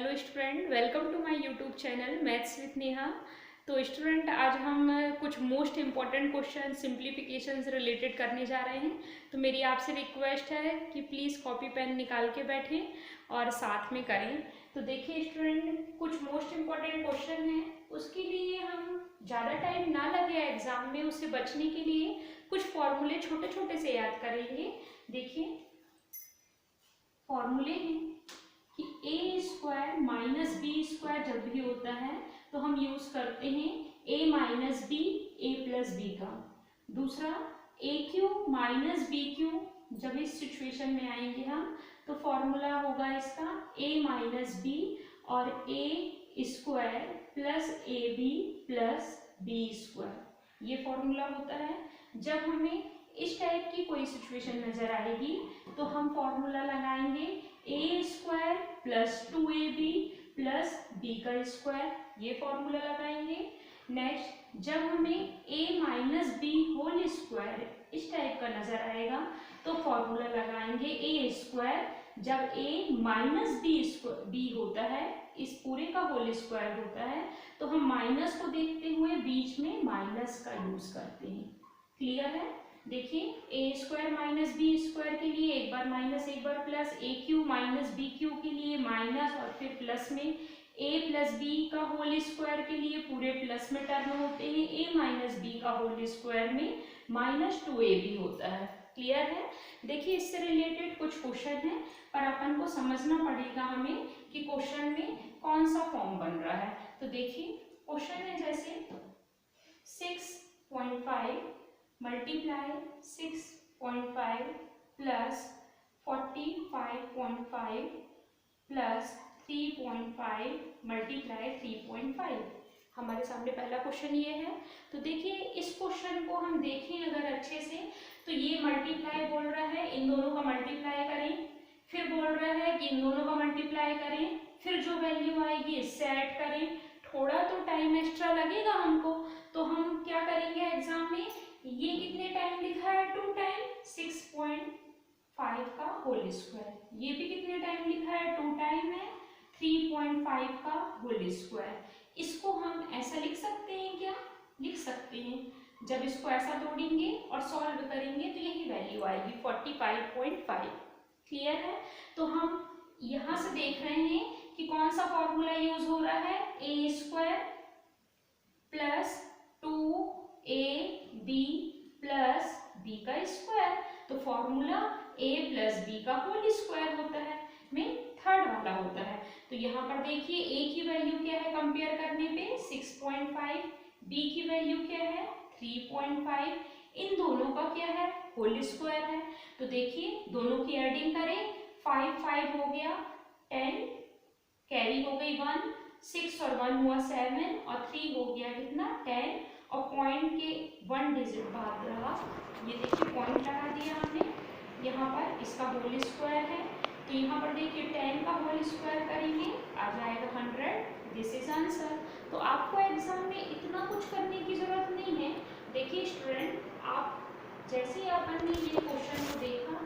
Hello student, welcome to my YouTube channel maths with Neha. तो student, आज हम कुछ मोस्ट इम्पॉर्टेंट क्वेश्चन सिंप्लीफिकेशन से रिलेटेड करने जा रहे हैं। तो मेरी आपसे रिक्वेस्ट है कि प्लीज़ कॉपी पेन निकाल के बैठें और साथ में करें। तो देखिए स्टूडेंट, कुछ मोस्ट इम्पॉर्टेंट क्वेश्चन हैं, उसके लिए हम ज़्यादा टाइम ना लगे एग्जाम में, उससे बचने के लिए कुछ फॉर्मूले छोटे छोटे से याद करेंगे। देखिए फॉर्मूले हैं कि ए स्क्वायर माइनस बी स्क्वायर जब भी होता है तो हम यूज करते हैं ए माइनस बी ए प्लस बी का। दूसरा, ए क्यू माइनस बी क्यू, जब इस सिचुएशन में आएंगे हम तो फॉर्मूला होगा इसका ए माइनस बी और A square plus A B plus B square. ये फॉर्मूला होता है। जब हमें इस टाइप की कोई सिचुएशन नजर आएगी तो हम फॉर्मूला लगाएंगे A square plus 2ab plus B का स्क्वायर, ये फॉर्मूला लगाएंगे। नेक्स्ट, जब हमें a minus B whole square इस टाइप का नजर आएगा तो फॉर्मूला लगाएंगे ए स्क्वायर, जब a माइनस बी होता है, इस पूरे का होल स्क्वायर होता है तो हम माइनस को देखते हुए बीच में माइनस का यूज करते हैं। क्लियर है? देखिए ए स्क्वायर माइनस बी स्क्वायर के लिए एक बार माइनस एक बार प्लस, ए क्यू माइनस बी क्यू के लिए माइनस और फिर प्लस में, ए प्लस बी का होल स्क्वायर के लिए पूरे प्लस में टर्म होते हैं, ए माइनस बी का होल स्क्वायर में माइनस 2ab होता है। क्लियर है? देखिए इससे रिलेटेड कुछ क्वेश्चन है पर अपन को समझना पड़ेगा हमें कि क्वेश्चन में कौन सा फॉर्म बन रहा है। तो देखिए क्वेश्चन है जैसे 6.5 मल्टीप्लाई 6.5 प्लस 45.5 प्लस 3.5 मल्टीप्लाई 3.5। हमारे सामने पहला क्वेश्चन ये है। तो देखिए इस क्वेश्चन को हम देखें अगर अच्छे से तो ये मल्टीप्लाई बोल रहा है, इन दोनों का मल्टीप्लाई करें, फिर बोल रहा है कि इन दोनों का मल्टीप्लाई करें, फिर जो वैल्यू आएगी इससे ऐड करें। थोड़ा तो टाइम एक्स्ट्रा लगेगा हमको, तो हम क्या करेंगे एग्जाम में, ये कितने टाइम लिखा है 2 टाइम 6.5 का होल स्क्वायर, ये भी कितने टाइम लिखा है 2 टाइम है 3.5 का होल स्क्वायर। इसको हम ऐसा लिख सकते हैं क्या? लिख सकते हैं। जब इसको ऐसा तोड़ेंगे और सॉल्व करेंगे तो यही वैल्यू आएगी 45.5। क्लियर है? तो हम यहां से देख रहे हैं कि कौन सा फॉर्मूला यूज हो रहा है, A square plus 2ab plus B का स्क्वायर। तो फॉर्मूला a प्लस बी का होल स्क्वायर होता है, में थर्ड वाला होता है। तो यहाँ पर देखिए a की वैल्यू क्या है कंपेयर करने पे 6.5, b की वैल्यू क्या है 3.5, इन दोनों का क्या है होल स्क्वायर है। तो देखिए दोनों की एडिंग करें, 5 हो गया 10, कैरी हो गई 1, 6 और 1 हुआ 7 और 3 हो गया कितना 10 और पॉइंट के 1 डिजिट बाद रहा। ये देखिए पॉइंट लगा दिया हमने, यहाँ पर इसका होल स्क्वायर है तो यहाँ पर देखिए 10 का होल स्क्वायर करेंगे आ जाएगा 100। This is answer. तो आपको एग्जाम में इतना कुछ करने की जरूरत नहीं है। देखिए स्टूडेंट, आप जैसे ही अपन ने ये क्वेश्चन को देखा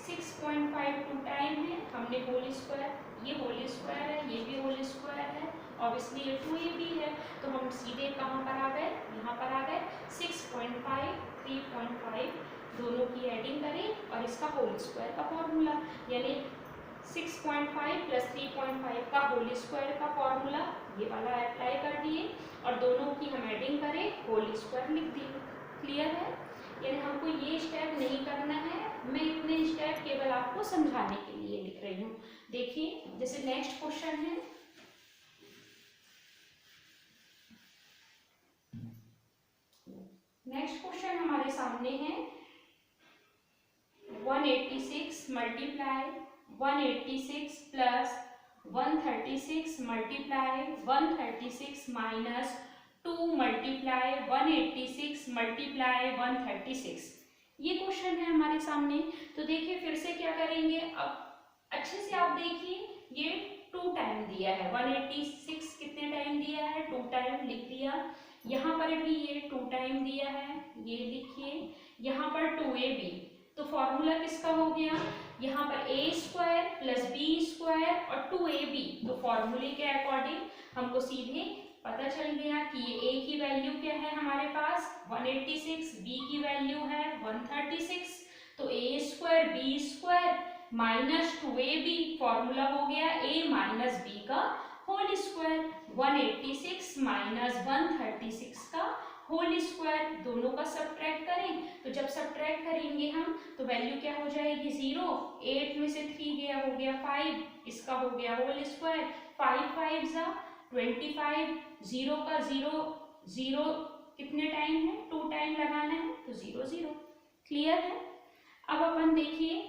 6.5 2 टाइम है, हमने होल स्क्वायर, ये होल स्क्वायर है, ये भी होल स्क्वायर है, ऑब्वियसली ये 2ab है, तो हम सीधे कहाँ पर आ गए, यहाँ पर आ गए 6.5 3.5, दोनों की एडिंग करें और इसका होल स्क्वायर का फॉर्मूला, यानी 6.5 प्लस 3.5 का होल स्क्वायर का फॉर्मूला ये वाला अप्लाई कर दिए और दोनों की हम एडिंग करें होल स्क्वायर लिख दिए। क्लियर है? यानी हमको ये स्टेप नहीं करना है, मैं इतने स्टेप केवल आपको समझाने के लिए लिख रही हूँ। देखिए जैसे नेक्स्ट क्वेश्चन है, नेक्स्ट क्वेश्चन हमारे सामने है 186 multiply 186 plus 136 multiply 136 minus 2 multiply 186 multiply 136। ये क्वेश्चन है हमारे सामने। तो देखिए फिर से क्या करेंगे, अब अच्छे से आप देखिए ये 2 टाइम दिया है, 186 कितने टाइम दिया है 2 टाइम लिख दिया, यहाँ पर भी ये 2 टाइम दिया है, ये लिखिए, यहाँ पर 2ab। तो फॉर्मूला किसका हो गया, यहाँ पर a square plus b square और 2ab, तो फॉर्मूले के अकॉर्डिंग हमको सीधे पता चल गया कि ये a की वैल्यू क्या है हमारे पास 186, b की वैल्यू है 136, तो a square b square minus 2ab, formula हो गया a माइनस b का होल स्क्वायर, 186 माइनस 136 का होल स्क्वायर, दोनों का सब्ट्रैक्ट करें, तो जब सब्ट्रैक्ट करेंगे हम तो वैल्यू क्या हो जाएगी 0, 8 में से 3 गया हो गया 5, इसका हो गया होल स्क्वायर, 5 5 जा 25, 0 का 0 0 कितने टाइम है 2 टाइम लगाना है तो 0 0। क्लियर है। अब अपन देखिए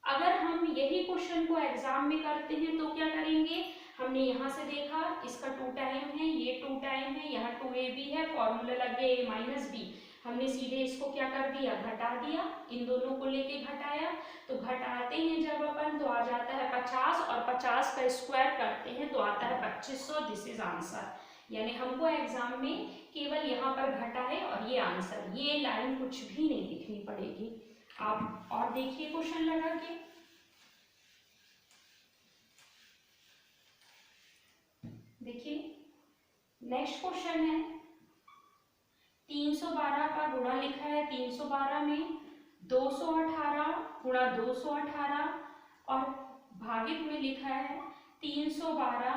अगर हम यही क्वेश्चन को एग्जाम में करते हैं तो क्या करेंगे, हमने यहाँ से देखा इसका 2 टाइम है, ये 2 टाइम है, यहाँ 2ab है, फॉर्मूला लग गया a माइनस बी, हमने सीधे इसको क्या कर दिया घटा दिया, इन दोनों को लेके घटाया, तो घटाते हैं जब अपन तो आ जाता है 50 और 50 का स्क्वायर करते हैं तो आता है 2500, दिस इज आंसर। यानी हमको एग्जाम में केवल यहाँ पर घटा है और ये आंसर, ये लाइन कुछ भी नहीं लिखनी पड़ेगी। आप और देखिए क्वेश्चन लगा के, देखिए नेक्स्ट क्वेश्चन है 312 का गुणा लिखा है, 312 में 218 गुणा 218 और भागित में लिखा है 312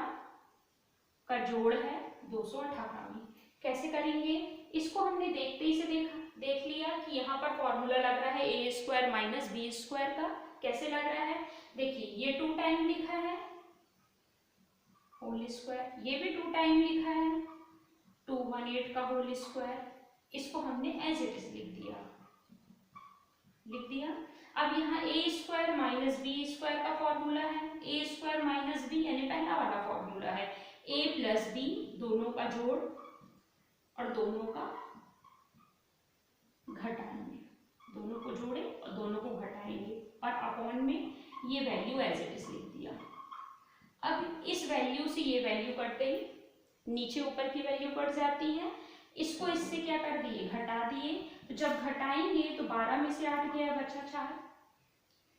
का जोड़ है 218 में। कैसे करेंगे, इसको हमने देखते ही से देख लिया कि यहाँ पर फॉर्मूला लग रहा है a square minus B square का। कैसे लग रहा है, देखिए ये 2 टाइम लिखा है होल स्क्वायर, ये भी 2 टाइम लिखा है 218 का होल स्क्वायर, इसको हमने एज इट इज लिख दिया। अब यहाँ a square minus B square का फॉर्मूला है, a स्क्वायर माइनस बी यानी पहला वाला फॉर्मूला है a प्लस बी, दोनों का जोड़ और दोनों का घटाएंगे, दोनों को जोड़े और दोनों को घटाएंगे और अपॉन में ये वैल्यू एज इट इज लिख दिया। अब इस वैल्यू से ये वैल्यू कटते ही नीचे ऊपर की वैल्यू कट जाती है, इसको इससे क्या कर दिए घटा दिए, तो जब घटाएंगे तो 12 में से 8 गया बचा 4,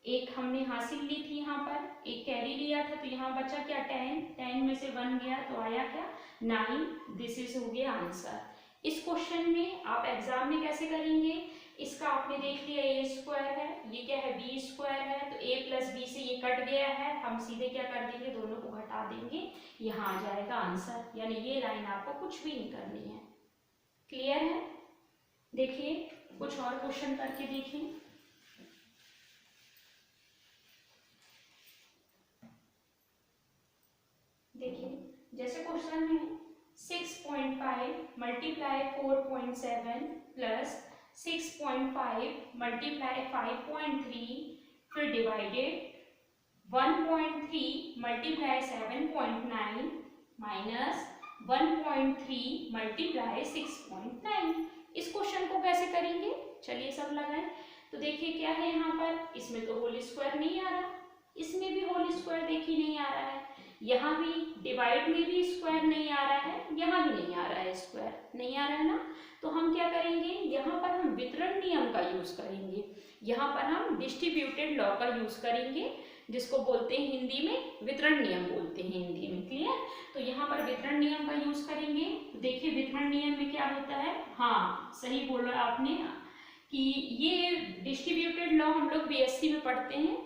एक हमने हासिल ली थी यहाँ पर, एक कैरी लिया था तो यहाँ बचा क्या 10, 10 में से 1 गया तो आया क्या 9, दिस इज हो गया आंसर। इस क्वेश्चन में आप एग्जाम में कैसे करेंगे, इसका आपने देख लिया a स्क्वायर है, ये क्या है b स्क्वायर है, तो a प्लस बी से ये कट गया है, हम सीधे क्या कर देंगे दोनों को घटा देंगे, यहाँ आ जाएगा आंसर। यानी ये लाइन आपको कुछ भी नहीं करनी है। क्लियर है। देखिए कुछ और क्वेश्चन करके देखें। देखिए जैसे क्वेश्चन है 6.5 मल्टीप्लाई 4.7 प्लस 6.5 मल्टीप्लाई 5.3 फिर डिवाइडेड 1.3 मल्टीप्लाई 7.9 माइनस 1.3 मल्टीप्लाई 6.9। इस क्वेश्चन को कैसे करेंगे, चलिए सब लगाएं। तो देखिए क्या है यहाँ पर, इसमें तो होल स्क्वायर नहीं आ रहा, इसमें भी होल स्क्वायर देखिए नहीं आ रहा है, यहाँ भी डिवाइड में भी स्क्वायर नहीं आ रहा है, यहाँ भी नहीं आ रहा है, स्क्वायर नहीं आ रहा है ना, तो हम क्या करेंगे यहाँ पर हम वितरण नियम का यूज करेंगे, यहाँ पर हम डिस्ट्रीब्यूटेड लॉ का यूज करेंगे, जिसको बोलते हैं हिंदी में वितरण नियम बोलते हैं हिंदी में। क्लियर। तो यहाँ पर वितरण नियम का यूज करेंगे, तो देखिए वितरण नियम में क्या होता है, हाँ सही बोला आपने कि ये डिस्ट्रीब्यूटेड लॉ हम लोग बीएससी में पढ़ते हैं,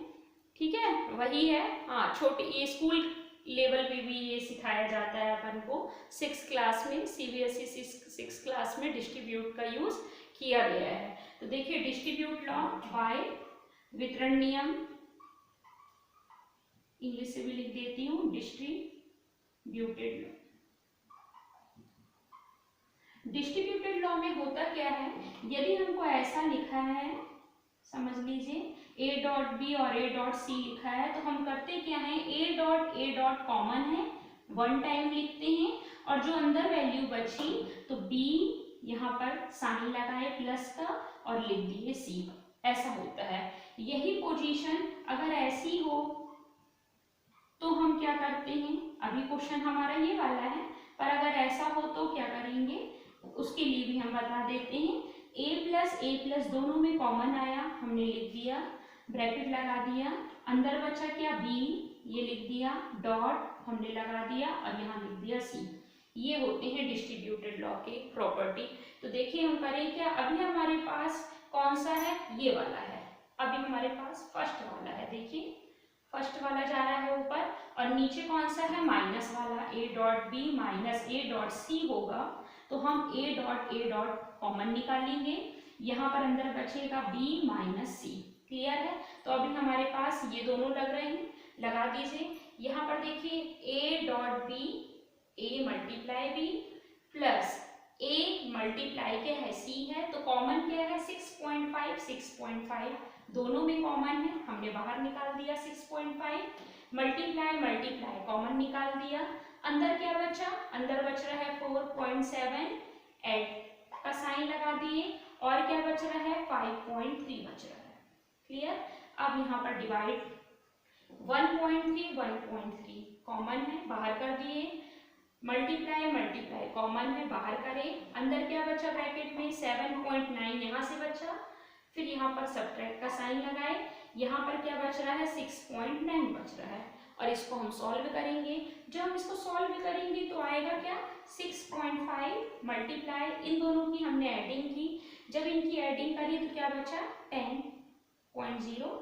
ठीक है वही है। हाँ छोटे ये स्कूल लेवल पे भी ये सिखाया जाता है अपन को, 6th क्लास में सीबीएसई 6th क्लास में डिस्ट्रीब्यूट का यूज किया गया है। तो देखिए डिस्ट्रीब्यूट लॉ बाय वितरण नियम, इंग्लिश से भी लिख देती हूँ डिस्ट्रीब्यूटेड लॉ। डिस्ट्रीब्यूटेड लॉ में होता क्या है, यदि हमको ऐसा लिखा है समझ लीजिए a डॉट बी और a डॉट सी लिखा है, तो हम करते क्या है a डॉट कॉमन है 1 टाइम लिखते हैं और जो अंदर वैल्यू बची तो b यहाँ पर साइन लगाए प्लस का और लिख दिए c, ऐसा होता है। यही पोजीशन अगर ऐसी हो तो हम क्या करते हैं, अभी क्वेश्चन हमारा ये वाला है, पर अगर ऐसा हो तो क्या करेंगे उसके लिए भी हम बता देते हैं। a प्लस दोनों में कॉमन आया, हमने लिख दिया ब्रैकेट लगा दिया, अंदर बचा क्या b, ये लिख दिया, डॉट हमने लगा दिया और यहाँ लिख दिया c। ये होते हैं डिस्ट्रीब्यूटेड लॉ के प्रॉपर्टी। तो देखिए हम करें क्या, अभी हमारे पास कौन सा है, ये वाला है, अभी हमारे पास फर्स्ट वाला है, देखिए फर्स्ट वाला जा रहा है ऊपर और नीचे कौन सा है, माइनस वाला, a dot B minus a dot C होगा। तो हम a डॉट कॉमन निकालेंगे, यहाँ पर अंदर बचेगा b माइनस सी। क्लियर है? तो अभी हमारे पास ये दोनों लग रहे हैं, लगा दीजिए। यहाँ पर देखिए a dot B, a multiply b plus a multiply क्या है, c है, तो कॉमन क्या है 6.5 दोनों में कॉमन है, हमने बाहर निकाल दिया 6.5 मल्टीप्लाई कॉमन निकाल दिया। अंदर क्या बचा, अंदर बच रहा है 4.7, ऐड का साइन लगा दिए और क्या बच रहा है 5.3 बच रहा है। क्लियर? अब यहाँ पर डिवाइड 1.3 कॉमन है, बाहर कर दिए, मल्टीप्लाई कॉमन है, बाहर करें, अंदर क्या बचा ब्रैकेट में 7.9 यहाँ से बचा, फिर यहाँ पर सब्ट्रैक्ट का साइन लगाए, यहाँ पर क्या बच रहा है 6.9 बच रहा है और इसको हम सॉल्व करेंगे। जब हम इसको सॉल्व करेंगे तो आएगा क्या 6.5 मल्टीप्लाई, इन दोनों की हमने एडिंग की, जब इनकी एडिंग करी तो क्या बचा 10.0।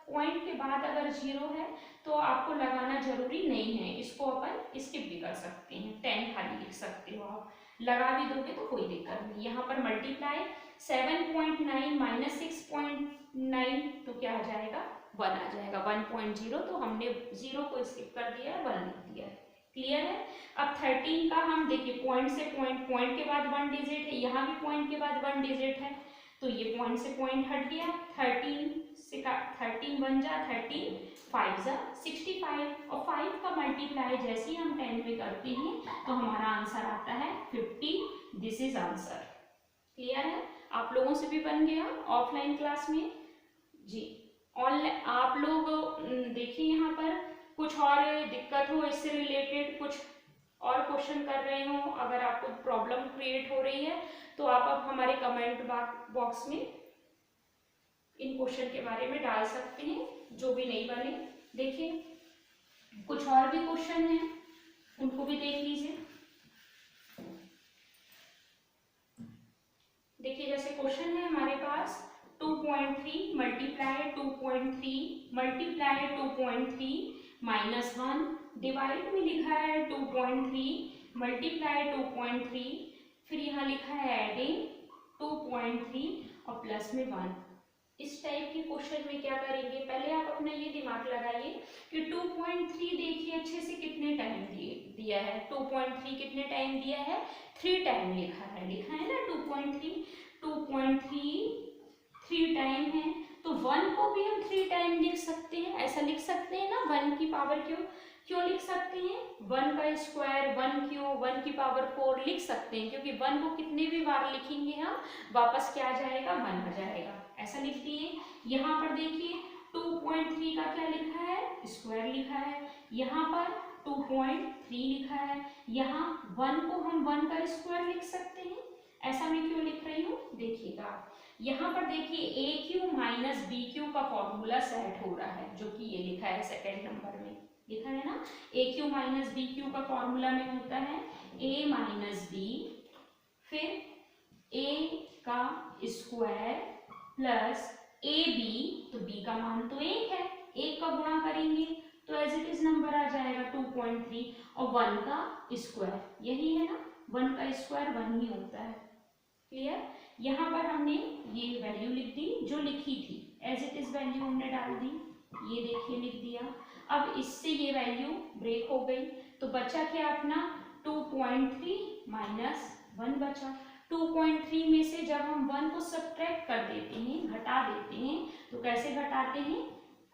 पॉइंट के बाद अगर 0 है तो आपको लगाना जरूरी नहीं है, इसको अपन स्किप भी कर सकते हैं, 10 खाली लिख सकते हो आप, लगा भी दोगे तो कोई दिक्कत नहीं। यहाँ पर मल्टीप्लाई 7.9 माइनस 6.9 तो क्या आ जाएगा 1 आ जाएगा, 1.0, तो हमने 0 को स्किप कर दिया, 1 लिख दिया। क्लियर है? अब 13 का हम देखिए पॉइंट से पॉइंट के बाद 1 डिजिट है, यहाँ भी पॉइंट के बाद 1 डिजिट है, तो ये पॉइंट से पॉइंट हट गया, 13 बन जा 13, 5 जा 65 और 5 का मल्टीप्लाई जैसे ही हम 10 में करते हैं तो हमारा आंसर आता है 50। This is answer. क्लियर है? आप लोगों से भी बन गया ऑफलाइन क्लास में जी। ऑनलाइन आप लोग देखिए यहाँ पर कुछ और दिक्कत हो इससे रिलेटेड, कुछ और क्वेश्चन कर रहे हो, अगर आपको प्रॉब्लम क्रिएट हो रही है तो आप अब हमारे कमेंट बॉक्स में इन क्वेश्चन के बारे में डाल सकते हैं, जो भी नहीं बने। देखिए कुछ और भी क्वेश्चन हैं, उनको भी देख लीजिए। देखिए जैसे क्वेश्चन है हमारे पास 2.3 मल्टीप्लाई 2.3 माइनस 1, डिवाइड में लिखा है 2.3 मल्टीप्लाई 2.3, फिर यहाँ लिखा है एडिंग 2.3 और प्लस में 1। इस टाइप के क्वेश्चन में क्या करेंगे, पहले आप अपना ये दिमाग लगाइए कि 2.3 देखिए अच्छे से कितने टाइम दिया है, 2.3 कितने टाइम दिया है 3 टाइम लिखा है ना 2.3 3 टाइम है, तो 1 को भी हम 3 टाइम लिख सकते हैं, ऐसा लिख सकते हैं ना, 1 की पावर क्यों लिख सकते हैं, 1 का स्क्वायर 1 क्यों 1 की पावर 4 लिख सकते हैं, क्योंकि 1 को कितने भी बार लिखेंगे हम वापस क्या आ जाएगा 1 आ जाएगा, ऐसा लिख दिए। यहाँ पर देखिए 2.3 का क्या लिखा है स्क्वायर लिखा है, यहाँ पर 2.3 लिखा है, यहाँ 1 को हम 1 का स्क्वायर लिख सकते हैं, ऐसा मैं क्यों लिख रही हूँ देखिएगा। यहाँ पर देखिए ए क्यू माइनस बी क्यू का फॉर्मूला सेट हो रहा है, जो कि ये लिखा है सेकेंड नंबर में लिखा है ना, ए क्यू माइनस बी क्यू का फॉर्मूला में होता है ए माइनस बी, फिर ए का स्क्वायर प्लस ए बी, तो बी का मान तो 1 है, 1 का गुणा करेंगे तो एज इट इज नंबर आ जाएगा 2.3 और 1 का स्क्वायर, यही है ना 1 का स्क्वायर 1 ही होता है। क्लियर? यहाँ पर हमने ये वैल्यू लिख दी जो लिखी थी, एज इट इज वैल्यू हमने डाल दी, ये देखिए लिख दिया। अब इससे ये वैल्यू ब्रेक हो गई तो बचा क्या अपना 2.3 माइनस 1 बचा। 2.3 में से जब हम 1 को सब्ट्रैक्ट कर देते हैं, घटा देते हैं, तो कैसे घटाते हैं,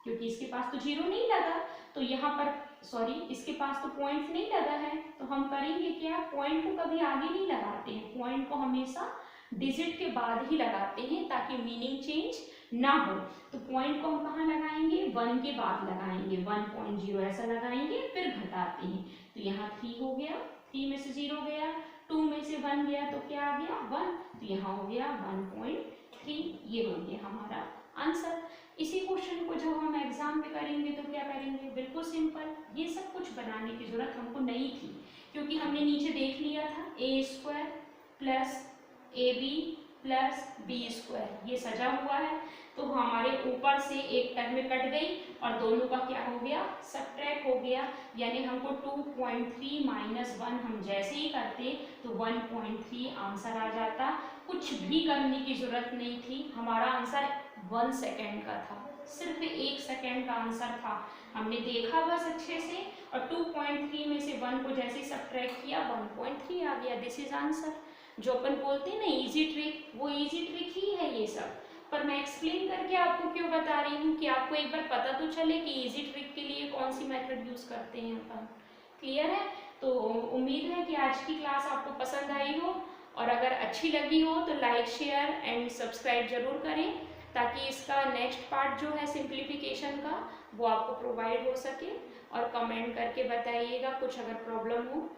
क्योंकि इसके पास तो 0 नहीं लगा, तो यहाँ पर सॉरी इसके पास तो पॉइंट नहीं लगा है, तो हम करेंगे क्या, पॉइंट को कभी आगे नहीं लगाते हैं, पॉइंट को हमेशा डिजिट के बाद ही लगाते हैं ताकि मीनिंग चेंज ना हो। तो पॉइंट को हम कहाँ लगाएंगे 1 के बाद लगाएंगे, 1.0 ऐसा लगाएंगे, फिर घटाते हैं, तो यहाँ 3 हो गया, 3 में से 0 गया, 2 में से 1 गया तो क्या आ गया 1, तो यहाँ हो गया 1.3, ये हो गया हमारा आंसर। इसी क्वेश्चन को जब हम एग्जाम में करेंगे तो क्या करेंगे, बिल्कुल सिंपल। ये सब कुछ बनाने की जरूरत हमको नहीं थी, क्योंकि हमने नीचे देख लिया था A square plus A B plus B square, ये सजा हुआ है। तो हमारे ऊपर से एक टर्म कट गई और दोनों का क्या हो गया, सबट्रैक्ट हो गया। यानी हमको 2.3 माइनस 1 हम जैसे ही करते तो 1.3 आंसर आ जाता। कुछ भी करने की जरूरत नहीं थी, हमारा आंसर 1 सेकेंड का था, सिर्फ 1 सेकेंड का आंसर था। हमने देखा बस अच्छे से, और 2.3 में से 1 को जैसे सब्ट्रैक्ट किया 1.3 आ गया। This is answer. जो अपन बोलते हैं ना इजी ट्रिक, वो इजी ट्रिक ही है ये सब। पर मैं एक्सप्लेन करके आपको क्यों बता रही हूँ कि आपको एक बार पता तो चले कि इजी ट्रिक के लिए कौन सी मेथड यूज करते हैं अपन। क्लियर है? तो उम्मीद है कि आज की क्लास आपको पसंद आई हो, और अगर अच्छी लगी हो तो लाइक शेयर एंड सब्सक्राइब जरूर करें, ताकि इसका नेक्स्ट पार्ट जो है सिंप्लीफिकेशन का वो आपको प्रोवाइड हो सके। और कमेंट करके बताइएगा कुछ अगर प्रॉब्लम हो